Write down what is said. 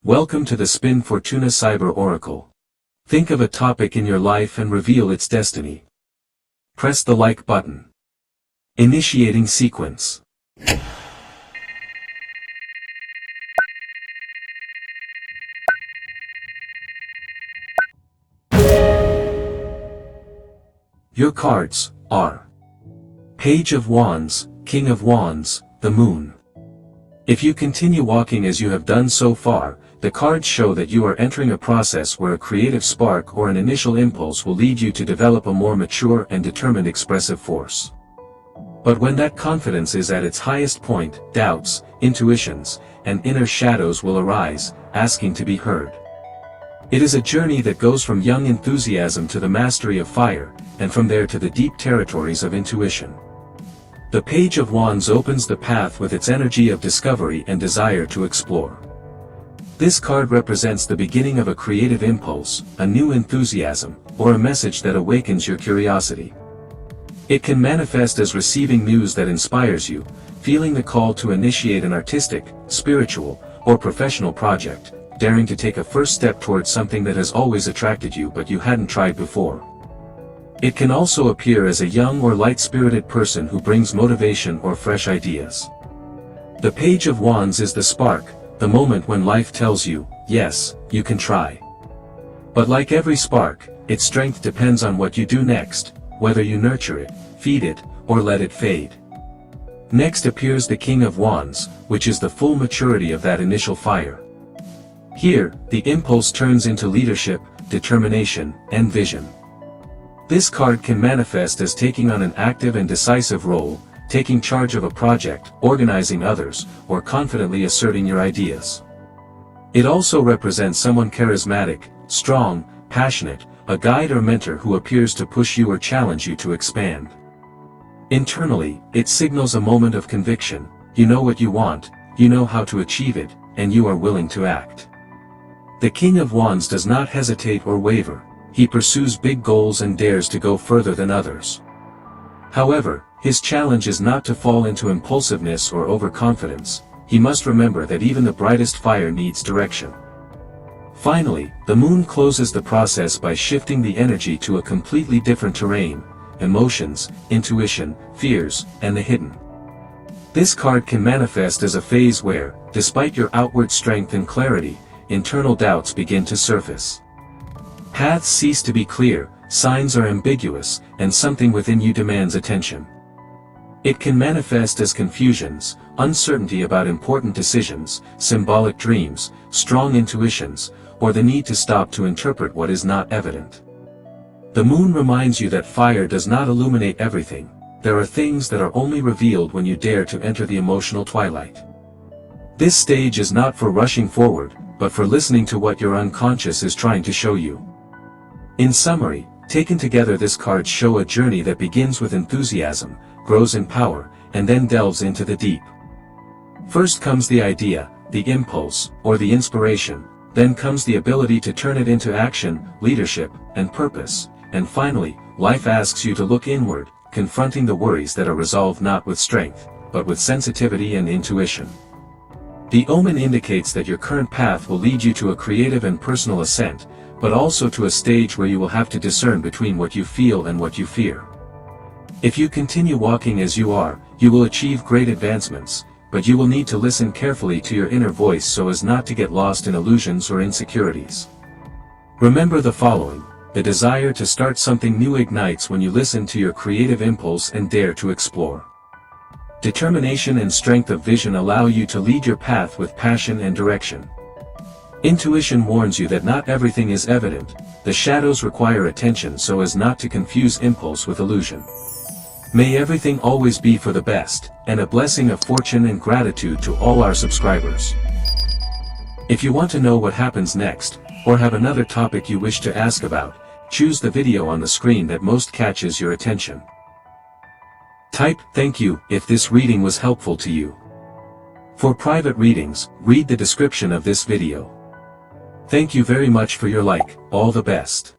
Welcome to the Gira Fortuna Cyber Oracle. Think of a topic in your life and reveal its destiny. Press the like button. Initiating sequence. Your cards are Page of Wands, King of Wands, the Moon. If you continue walking as you have done so far, the cards show that you are entering a process where a creative spark or an initial impulse will lead you to develop a more mature and determined expressive force. But when that confidence is at its highest point, doubts, intuitions, and inner shadows will arise, asking to be heard. It is a journey that goes from young enthusiasm to the mastery of fire, and from there to the deep territories of intuition. The Page of Wands opens the path with its energy of discovery and desire to explore. This card represents the beginning of a creative impulse, a new enthusiasm, or a message that awakens your curiosity. It can manifest as receiving news that inspires you, feeling the call to initiate an artistic, spiritual, or professional project, daring to take a first step towards something that has always attracted you but you hadn't tried before. It can also appear as a young or light-spirited person who brings motivation or fresh ideas. The Page of Wands is the spark, the moment when life tells you, yes, you can try. But like every spark, its strength depends on what you do next, whether you nurture it, feed it, or let it fade. Next appears the King of Wands, which is the full maturity of that initial fire. Here, the impulse turns into leadership, determination, and vision. This card can manifest as taking on an active and decisive role, taking charge of a project, organizing others, or confidently asserting your ideas. It also represents someone charismatic, strong, passionate, a guide or mentor who appears to push you or challenge you to expand. Internally, it signals a moment of conviction. You know what you want, you know how to achieve it, and you are willing to act. The King of Wands does not hesitate or waver. He pursues big goals and dares to go further than others. However, his challenge is not to fall into impulsiveness or overconfidence. He must remember that even the brightest fire needs direction. Finally, the Moon closes the process by shifting the energy to a completely different terrain: emotions, intuition, fears, and the hidden. This card can manifest as a phase where, despite your outward strength and clarity, internal doubts begin to surface. Paths cease to be clear, signs are ambiguous, and something within you demands attention. It can manifest as confusions, uncertainty about important decisions, symbolic dreams, strong intuitions, or the need to stop to interpret what is not evident. The Moon reminds you that fire does not illuminate everything. There are things that are only revealed when you dare to enter the emotional twilight. This stage is not for rushing forward, but for listening to what your unconscious is trying to show you. In summary, taken together, this card shows a journey that begins with enthusiasm, grows in power, and then delves into the deep. First comes the idea, the impulse, or the inspiration, then comes the ability to turn it into action, leadership, and purpose, and finally, life asks you to look inward, confronting the worries that are resolved not with strength, but with sensitivity and intuition. The omen indicates that your current path will lead you to a creative and personal ascent, but also to a stage where you will have to discern between what you feel and what you fear. If you continue walking as you are, you will achieve great advancements, but you will need to listen carefully to your inner voice so as not to get lost in illusions or insecurities. Remember the following: the desire to start something new ignites when you listen to your creative impulse and dare to explore. Determination and strength of vision allow you to lead your path with passion and direction. Intuition warns you that not everything is evident. The shadows require attention so as not to confuse impulse with illusion. May everything always be for the best, and a blessing of fortune and gratitude to all our subscribers. If you want to know what happens next, or have another topic you wish to ask about, choose the video on the screen that most catches your attention. Type "thank you" if this reading was helpful to you. For private readings, read the description of this video. Thank you very much for your like. All the best.